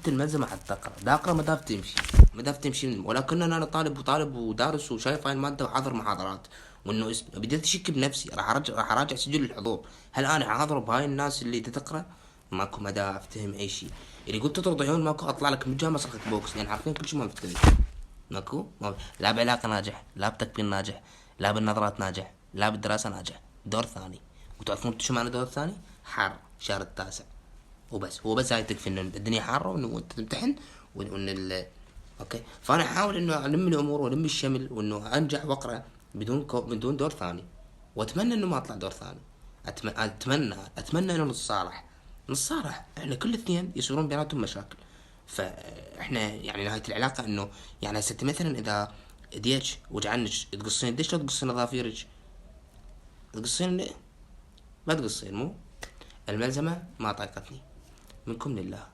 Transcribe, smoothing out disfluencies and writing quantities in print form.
رتبت الملزمة حتى أقرأ، دا أقرأ ما داف تمشي، ما داف تمشي، ولكن أنا طالب ودارس وشايف هاي المادة وحاضر محاضرات، وإنه بديت أشك بنفسي، راح أراجع سجل الحضور، هل أنا حاضر بهاي الناس اللي تقرأ؟ ماكو مدى أفتهم أي شيء، اللي قلت تطرد عيون ماكو أطلع لك من جهة مسرحة بوكس، لأن عارفين كل شيء ما بتكلم. ماكو لا بعلاقة ناجح، لا بتكبير ناجح، لا بالنظرات ناجح، لا بالدراسة ناجح، دور ثاني. وتعرفون شو معنى دور ثاني؟ حار شهر التاسع وبس، هو بس هاي تكفي انه الدنيا حارة وانه انت تمتحن وان اوكي. فانا احاول انه الم الامور والم الشمل وانه انجح واقرا بدون دور ثاني، واتمنى انه ما اطلع دور ثاني. اتمنى انه نتصالح احنا كل اثنين يصيرون بيناتهم مشاكل. فاحنا يعني نهاية العلاقة انه يعني هسه مثلا اذا ديتش وجعنك تقصين ليش لا تقصين اظافيرك؟ تقصين ما تقصين مو الملزمة ما طايقتني منكم لله.